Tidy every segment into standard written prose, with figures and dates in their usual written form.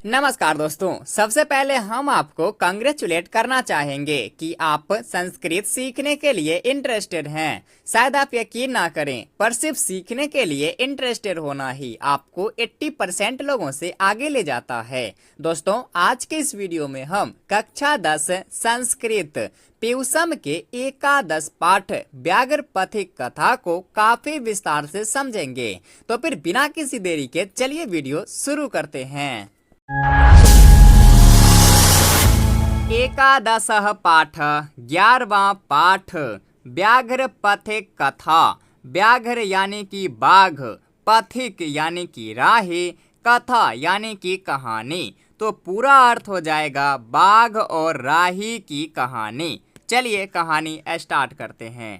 नमस्कार दोस्तों, सबसे पहले हम आपको कांग्रेचुलेट करना चाहेंगे कि आप संस्कृत सीखने के लिए इंटरेस्टेड हैं। शायद आप यकीन ना करें, पर सिर्फ सीखने के लिए इंटरेस्टेड होना ही आपको 80% लोगों से आगे ले जाता है। दोस्तों, आज के इस वीडियो में हम कक्षा 10 संस्कृत पीयूषम के एकादश पाठ व्याघ्र पथिक कथा को काफी विस्तार से समझेंगे। तो फिर बिना किसी देरी के चलिए वीडियो शुरू करते हैं। एकादशः पाठ 11वां पाठ व्याघ्र पथिक कथा। व्याघ्र यानी कि बाघ, पथिक यानी कि राही, कथा यानी कि कहानी। तो पूरा अर्थ हो जाएगा बाघ और राही की कहानी। चलिए कहानी स्टार्ट करते हैं।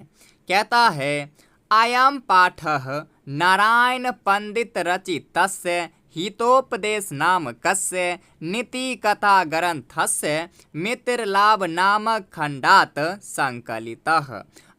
कहता है, अयं पाठः नारायण पंडित रचितस्य हितोपदेश नामकस्य नीति कथा ग्रंथस्य मित्रलाभ नामक खंडात संकलितः।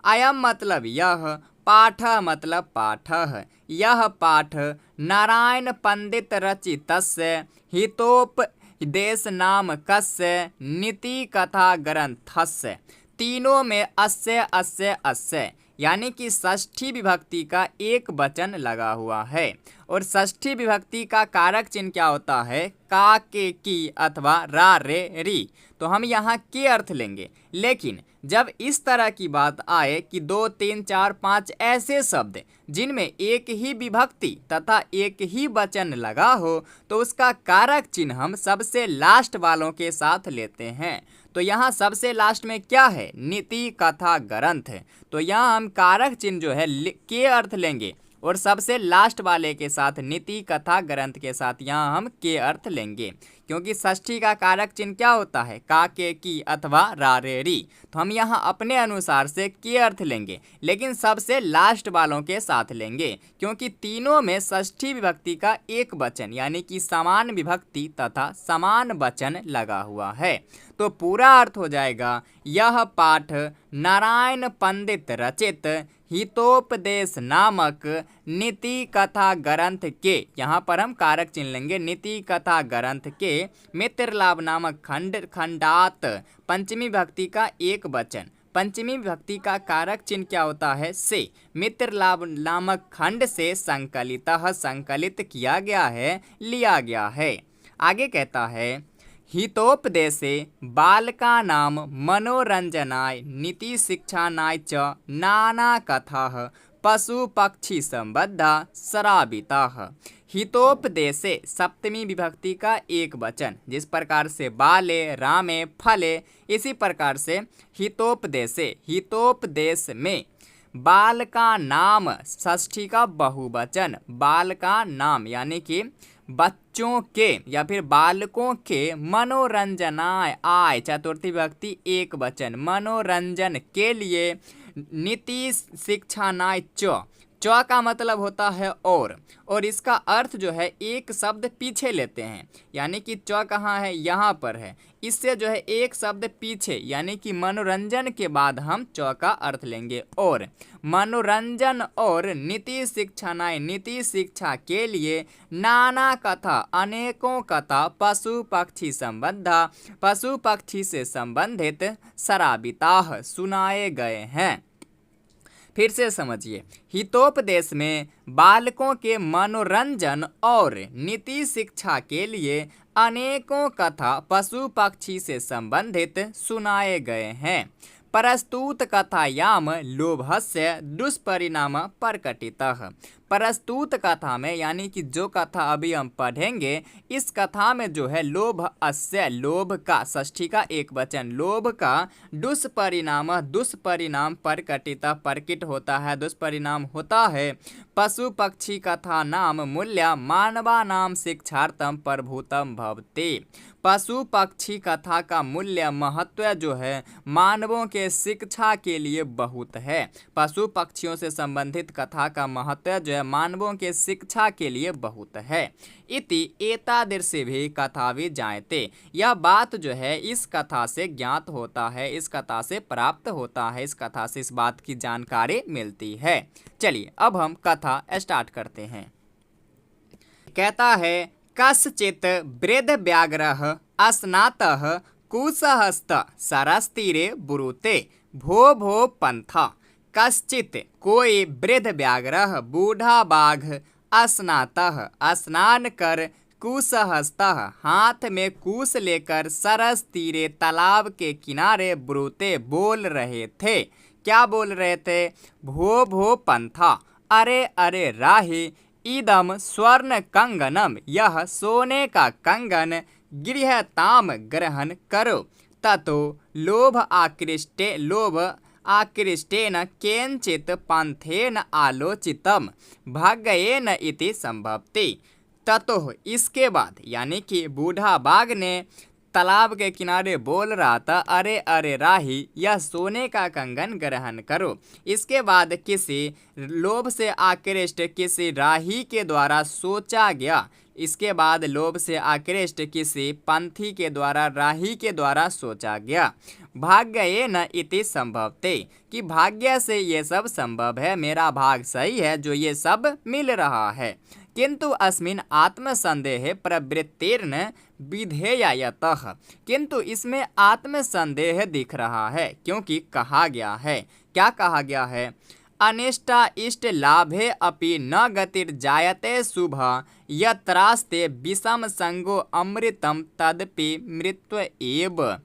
अयम मतलब यह, पाठ मतलब पाठः, यह पाठ नारायण पंडित रचितस्य हितोपदेश नामकस्य नीति कथा ग्रंथस्य। तीनों में अस्य अस्य अस्य यानी कि षष्ठी विभक्ति का एक वचन लगा हुआ है। और षष्ठी विभक्ति का कारक चिन्ह क्या होता है? का, के, की अथवा रा, रे, री। तो हम यहाँ के अर्थ लेंगे। लेकिन जब इस तरह की बात आए कि 2, 3, 4, 5 ऐसे शब्द जिनमें एक ही विभक्ति तथा एक ही वचन लगा हो, तो उसका कारक चिन्ह हम सबसे लास्ट वालों के साथ लेते हैं। तो यहाँ सबसे लास्ट में क्या है? नीति कथा ग्रंथ। तो यहाँ हम कारक चिन्ह जो है के अर्थ लेंगे और सबसे लास्ट वाले के साथ नीति कथा ग्रंथ के साथ यहाँ हम के अर्थ लेंगे, क्योंकि षष्ठी का कारक चिन्ह क्या होता है? का, के, की अथवा रा, रे, री। तो हम यहाँ अपने अनुसार से के अर्थ लेंगे, लेकिन सबसे लास्ट वालों के साथ लेंगे, क्योंकि तीनों में षष्ठी विभक्ति का एक वचन यानी कि समान विभक्ति तथा समान वचन लगा हुआ है। तो पूरा अर्थ हो जाएगा, यह पाठ नारायण पंडित रचित हितोपदेश नामक नीति कथा ग्रंथ के, यहाँ पर हम कारक चिन्ह लेंगे, नीति कथा ग्रंथ के मित्रलाभ नामक खंडात, पंचमी विभक्ति का एक वचन। पंचमी विभक्ति का कारक चिन्ह क्या होता है? से। मित्रलाभ नामक खंड से संकलितः, संकलित किया गया है, लिया गया है। आगे कहता है, हितोपदेशे बालकानां मनोरंजनाय नीति शिक्षानाय च नाना कथाः पशु पक्षी संबद्धा श्राविताः। हितोपदेशे सप्तमी विभक्ति का एक वचन, जिस प्रकार से बाले, रामे, फले, इसी प्रकार से हितोपदेशे, हितोपदेश में बाल का नाम, षष्ठी का बहुवचन, बाल का नाम यानी कि बच्चों के या फिर बालकों के मनोरंजनाय, आय चतुर्थी विभक्ति एक वचन, मनोरंजन के लिए नीति शिक्षानाय च का मतलब होता है और इसका अर्थ जो है एक शब्द पीछे लेते हैं, यानी कि च कहाँ है? यहाँ पर है। इससे जो है एक शब्द पीछे यानी कि मनोरंजन के बाद हम च का अर्थ लेंगे और मनोरंजन और नीति शिक्षानाय, नीति शिक्षा के लिए नाना कथा, अनेकों कथा, पशु पक्षी संबद्धा, पशु पक्षी से संबंधित श्राविताः, सुनाए गए हैं। फिर से समझिए, हितोपदेश में बालकों के मनोरंजन और नीति शिक्षा के लिए अनेकों कथा पशु पक्षी से संबंधित सुनाए गए हैं। प्रस्तुत कथायाम लोभस्य दुष्परिणाम प्रकटितः। प्रस्तुत कथा में यानी कि जो कथा अभी हम पढ़ेंगे, इस कथा में जो है लोभ अस्य, लोभ का, षष्ठी का एक वचन, लोभ का दुष्परिणाम, दुष्परिणाम प्रकटितः, प्रकट होता है, दुष्परिणाम होता है। पशु पक्षी कथा नाम मूल्य मानवानां शिक्षार्थम प्रभूतम भवति। पशु पक्षी कथा का मूल्य, महत्व जो है मानवों के शिक्षा के लिए बहुत है। पशु पक्षियों से संबंधित कथा का महत्व जो है मानवों के शिक्षा के लिए बहुत है। इति एतादृशी भी कथा भी जायते, यह बात जो है इस कथा से ज्ञात होता है, इस कथा से प्राप्त होता है, इस कथा से इस बात की जानकारी मिलती है। चलिए अब हम कथा स्टार्ट करते हैं। कहता है, कस्चित् वृद्धव्याघ्रः स्नातः कुशहस्त सरस्तीरे बुरुते भो भो पंथ। कश्चित कोई वृद्ध व्याघ्रः बूढ़ा बाघ स्नातः स्नान कर कुशहस्तः हाथ में कुश लेकर सरस तीरे तालाब के किनारे बुरुते बोल रहे थे। क्या बोल रहे थे? भो भो पंथा, अरे अरे राही, इदम स्वर्ण कंगनम, यह सोने का कंगन, गृहताम ग्रहण करो। ततो लोभ आकृष्टेन केनचित् पंथेन आलोचितम भाग्येन इति संभवति। ततो इसके बाद यानी कि बूढ़ा बाघ ने तालाब के किनारे बोल रहा था, अरे अरे राही, यह सोने का कंगन ग्रहण करो। इसके बाद किसी लोभ से आकृष्ट किसी राही के द्वारा सोचा गया। इसके बाद लोभ से आकृष्ट किसी पंथी के द्वारा राही के द्वारा सोचा गया। भाग्येन इति संभवते, कि भाग्य से ये सब संभव है, मेरा भाग सही है जो ये सब मिल रहा है। किंतु अस्मिन् आत्मसंदेह प्रवृत्तिर्न विधेयतः, किंतु इसमें आत्मसंदेह दिख रहा है, क्योंकि कहा गया है, क्या कहा गया है? अनिष्टा इष्ट लाभे अपि न गतिर्जायते शुभ यत्रास्ते विषम संगो अमृतम तदपि मृत्यु एव।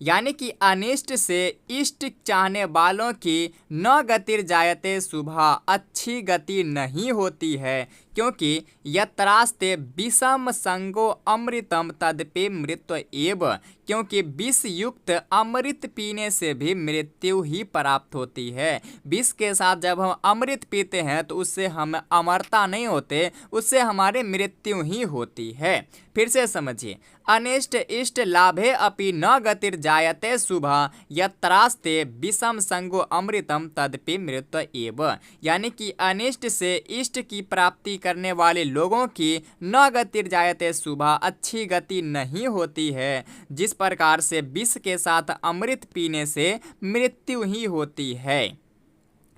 यानी कि अनिष्ट से इष्ट चाहने वालों की न गतिर जायते शुभा, अच्छी गति नहीं होती है, क्योंकि यत्रास्ते विषम संगो अमृतम तदपि मृत्यु एव, क्योंकि विष युक्त अमृत पीने से भी मृत्यु ही प्राप्त होती है। विष के साथ जब हम अमृत पीते हैं तो उससे हम अमरता नहीं होते, उससे हमारे मृत्यु ही होती है। फिर से समझिए, अनिष्ट इष्ट लाभे अपि न गतिर जायते शुभा यत्रास्ते विषम संगो अमृतम तदपि मृत्यु एव। यानी कि अनिष्ट से इष्ट की प्राप्ति करने वाले लोगों की न गतिर जायते शुभा, अच्छी गति नहीं होती है। जिस प्रकार से विष के साथ अमृत पीने से मृत्यु ही होती है।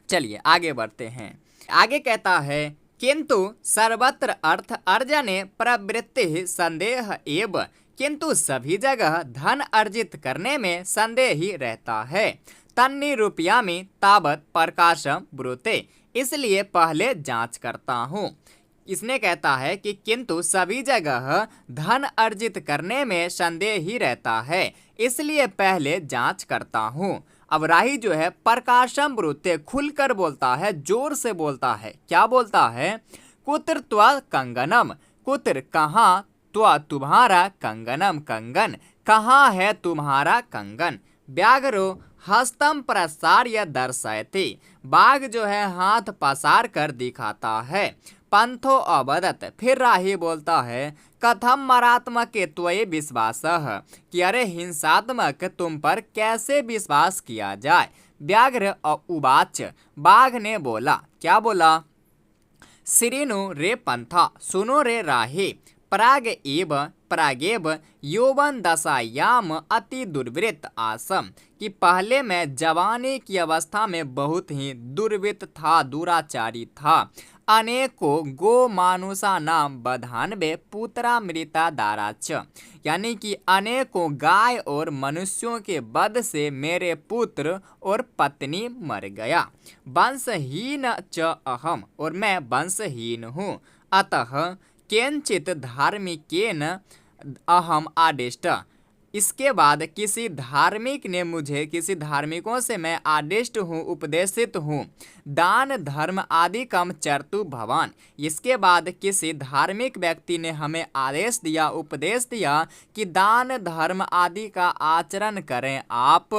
चलिए आगे बढ़ते हैं। आगे कहता है, किंतु सर्वत्र अर्थ अर्जने प्रवृत्ति संदेह एव, किंतु सभी जगह धन अर्जित करने में संदेह ही रहता है। तन्निरूपयामि तावत् प्रकाशम ब्रूते, इसलिए पहले जांच करता हूँ। इसने कहता है कि किंतु सभी जगह धन अर्जित करने में संदेह ही रहता है, इसलिए पहले जांच करता हूँ। अब राही जो है प्रकाशम ब्रूते, खुलकर बोलता है, जोर से बोलता है। क्या बोलता है? कुत्र त्वा कंगनम, कुत्र कहाँ, त्वा तुम्हारा, कंगनम कंगन, कहाँ है तुम्हारा कंगन। व्याघ्रो हस्तम प्रसार्य दर्शयति, बाघ जो है हाथ पसार कर दिखाता है। पंथो अवदत, फिर राही बोलता है, कथम मरात्मक के त्वये विश्वासः, कि अरे हिंसात्मक तुम पर कैसे विश्वास किया जाए। व्याघ्र उवाच, बाघ ने बोला, क्या बोला? श्रीनु रे पंथा, सुनो रे राही, प्रागेव यौवन दशायाम अति दुर्वृत्त आसम, कि पहले मैं जवानी की अवस्था में बहुत ही दुर्वृत्त था, दुराचारी था। अनेको गो मानुषा नाम बधानबे पुत्रा मृता दाराच, यानी कि अनेकों गाय और मनुष्यों के वध से मेरे पुत्र और पत्नी मर गया। वंशहीन च अहम, और मैं वंशहीन हूँ। अतः केनचित धार्मिकेन अहम आदिष्ट, इसके बाद किसी धार्मिक ने मुझे, किसी धार्मिकों से मैं आदिष्ट हूँ, उपदेशित हूँ। दान धर्म आदि कम चरतु भवान, इसके बाद किसी धार्मिक व्यक्ति ने हमें आदेश दिया, उपदेश दिया कि दान धर्म आदि का आचरण करें आप।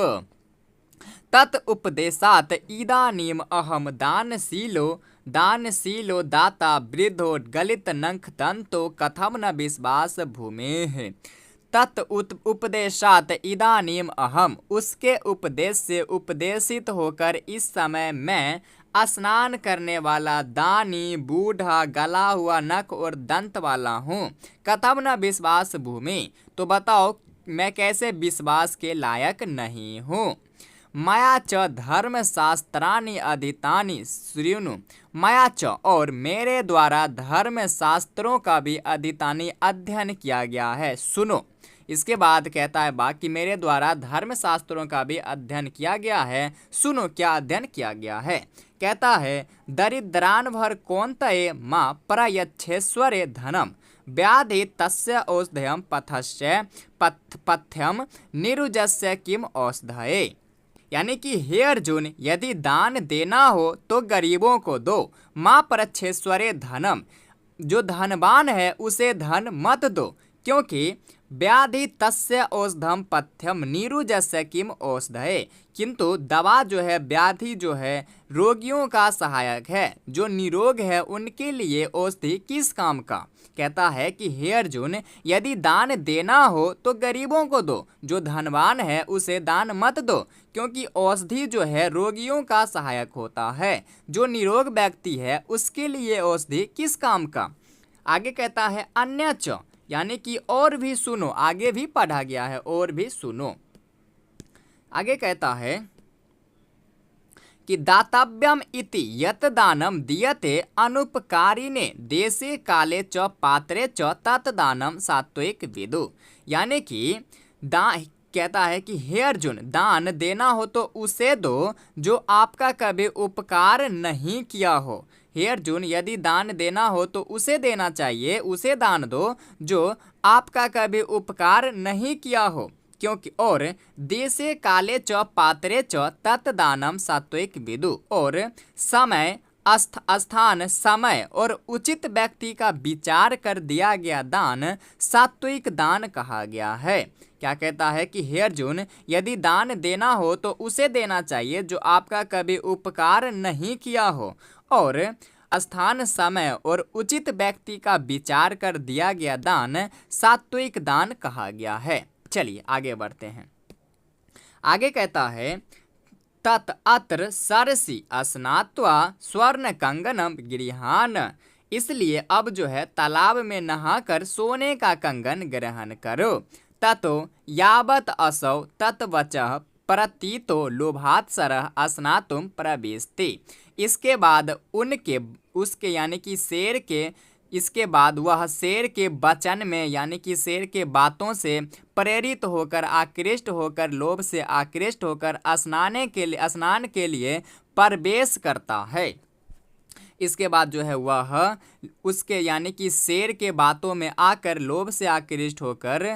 तत् उपदेशात इदानीम अहम दानशीलो दाता वृद्धो गलित नंख दंतो कथम न विश्वास भूमेः। तत् उपदेशात इदानीम अहम, उसके उपदेश से उपदेशित होकर इस समय मैं स्नान करने वाला, दानी, बूढ़ा, गला हुआ नख और दंत वाला हूँ। कथम न विश्वास भूमि, तो बताओ मैं कैसे विश्वास के लायक नहीं हूँ। मया च धर्मशास्त्राणि अधीतानि शृणु। मया च और मेरे द्वारा धर्म शास्त्रों का भी अधीतानि अध्ययन किया गया है, सुनो। इसके बाद कहता है बाकी मेरे द्वारा धर्म शास्त्रों का भी अध्ययन किया गया है, सुनो क्या अध्ययन किया गया है। कहता है दरिद्रान भर कौन्तेय मां प्रयच्छेश्वरे धनम व्याधि तस्य औषधयम पथस्य पथ्यम निरुजस्य किम औषधये। यानी कि हे अर्जुन, यदि दान देना हो तो गरीबों को दो। मां प्रयच्छेश्वरे धनम, जो धनवान है उसे धन मत दो, क्योंकि व्याधि तस्य औषधम पथ्यम निरुजस्य किम औषधये। किंतु दवा जो है, व्याधि जो है रोगियों का सहायक है, जो निरोग है उनके लिए औषधि किस काम का। कहता है कि हे अर्जुन, यदि दान देना हो तो गरीबों को दो, जो धनवान है उसे दान मत दो, क्योंकि औषधि जो है रोगियों का सहायक होता है, जो निरोग व्यक्ति है उसके लिए औषधि किस काम का। आगे कहता है अन्यच, यानी कि और भी सुनो, आगे भी पढ़ा गया है और भी सुनो। आगे कहता है कि दातव्यम इति यत दानम दीयते अनुपकारिणे देशे काले च पात्रे च तत् दानम सात्विक विदु। यानी कि कहता है कि हे अर्जुन, दान देना हो तो उसे दो जो आपका कभी उपकार नहीं किया हो। हे अर्जुन, यदि दान देना हो तो उसे देना चाहिए, उसे दान दो जो आपका कभी उपकार नहीं किया हो, क्योंकि और देशे काले च पात्रे च तत् दानम सात्विक विदु। और समय स्थान समय और उचित व्यक्ति का विचार कर दिया गया दान सात्विक दान कहा गया है। क्या कहता है कि हे अर्जुन, यदि दान देना हो तो उसे देना चाहिए जो आपका कभी उपकार नहीं किया हो, और स्थान समय और उचित व्यक्ति का विचार कर दिया गया दान सात्विक दान कहा गया है। चलिए आगे बढ़ते हैं। आगे कहता है तत् अत्र सरसी स्नात्वा स्वर्ण कंगनम गृहान। इसलिए अब जो है तालाब में नहाकर सोने का कंगन ग्रहण करो। ततो यावत असौ तत्वचः प्रतीतो लोभात् सरः स्नातुम प्रविशति। इसके बाद उसके यानी कि शेर के इसके बाद वह शेर के वचन में यानी कि शेर के बातों से प्रेरित होकर आकृष्ट होकर लोभ से आकृष्ट होकर स्नान के लिए प्रवेश करता है। इसके बाद जो है वह उसके यानी कि शेर के बातों में आकर लोभ से आकृष्ट होकर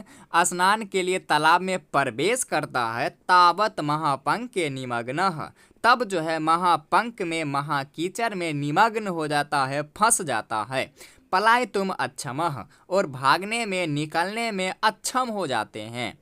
स्नान के लिए तालाब में प्रवेश करता है। तावत महापंके निमग्नः, तब जो है महापंक में महाकीचर में निमग्न हो जाता है, फंस जाता है। पलाय तुम अक्षमः, और भागने में निकलने में अक्षम हो जाते हैं।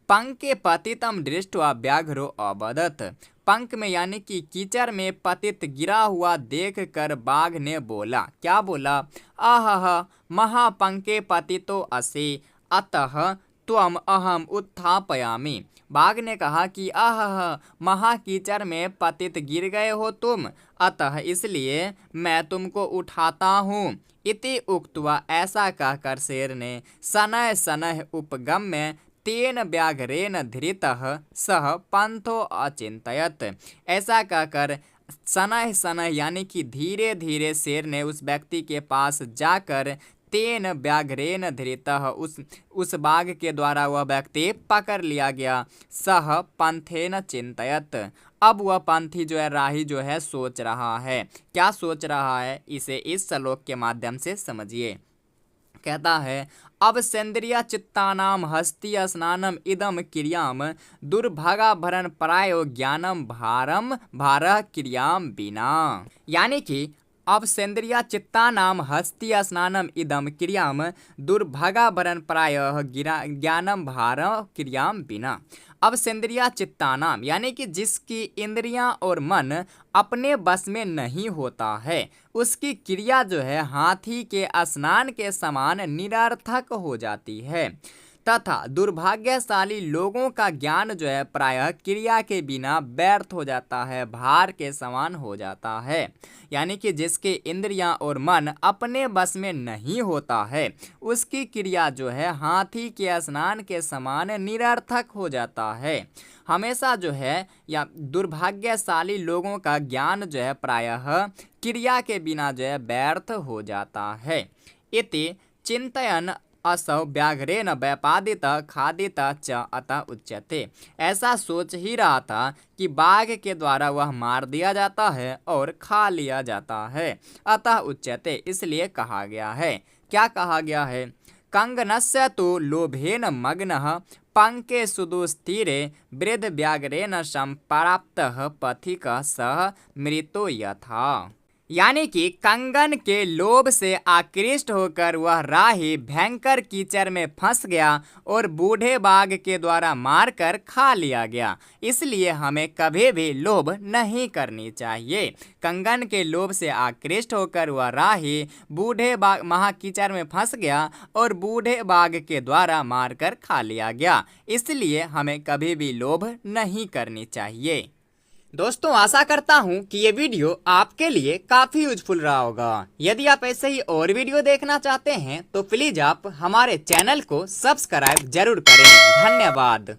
पंके पतितम दृष्ट्वा व्याघ्रो अवदत्। पंक में यानी कि कीचड़ में पतित गिरा हुआ देख कर बाघ ने बोला, क्या बोला, अहह महापंके पतितो असि अतः त्वम अहम उत्थापयामि। बाघ ने कहा कि आह महाकीचड़ में पतित गिर गए हो तुम, अतः इसलिए मैं तुमको उठाता हूँ। इति उक्त्वा, ऐसा कहकर शेर ने शनैः शनैः उपगम्य तेन व्याघ्रेण धृतः सह पंथो अचिंतयत्। ऐसा कहकर शनैः शनैः यानी कि धीरे धीरे शेर ने उस व्यक्ति के पास जाकर तेन व्याघ्रेण धृतः उस बाघ के द्वारा वह व्यक्ति पकड़ लिया गया। सह पंथेन चिंतयत्, अब वह पंथी जो है राही जो है सोच रहा है। क्या सोच रहा है, इसे इस श्लोक के माध्यम से समझिए। कहता है अब सेंद्रिया चित्तानाम हस्ती स्नानम इदम क्रियाम दुर्भागा भरण प्रायो ज्ञानम भारम भारः क्रियाम बिना। यानी कि अब सेंद्रिया चित्ता नाम हस्ती स्नानम इदम क्रियाम दुर्भागा भरण प्रायः ज्ञानम भारम क्रियाम बिना। अब सेंद्रिया चित्ता नाम यानी कि जिसकी इंद्रियां और मन अपने बस में नहीं होता है, उसकी क्रिया जो है हाथी के स्नान के समान निरर्थक हो जाती है। तथा दुर्भाग्यशाली लोगों का ज्ञान जो है प्रायः क्रिया के बिना व्यर्थ हो जाता है, भार के समान हो जाता है। यानी कि जिसके इंद्रियां और मन अपने बस में नहीं होता है उसकी क्रिया जो है हाथी के स्नान के समान निरर्थक हो जाता है। हमेशा जो है या दुर्भाग्यशाली लोगों का ज्ञान जो है प्रायः क्रिया के बिना जो है व्यर्थ हो जाता है। इति चिंतयन् असौ व्याघ्रेण व्यापादित खादित च अतः उच्यते। ऐसा सोच ही रहा था कि बाघ के द्वारा वह मार दिया जाता है और खा लिया जाता है, अतः उच्यते इसलिए कहा गया है। क्या कहा गया है? कंगनस्य तो लोभेन मग्नः पंके सुदुस्थिरे वृद्ध व्याघ्रेण संप्राप्तः पथिकः सह मृतो यथा। यानी कि कंगन के लोभ से आकृष्ट होकर वह राही भयंकर कीचड़ में फंस गया और बूढ़े बाघ के द्वारा मारकर खा लिया गया। इसलिए हमें कभी भी लोभ नहीं करनी चाहिए। कंगन के लोभ से आकृष्ट होकर वह राही बूढ़े बाघ महाकीचड़ में फंस गया और बूढ़े बाघ के द्वारा मारकर खा लिया गया। इसलिए हमें कभी भी लोभ नहीं करनी चाहिए। दोस्तों आशा करता हूं कि ये वीडियो आपके लिए काफ़ी यूजफुल रहा होगा। यदि आप ऐसे ही और वीडियो देखना चाहते हैं तो प्लीज़ आप हमारे चैनल को सब्सक्राइब जरूर करें। धन्यवाद।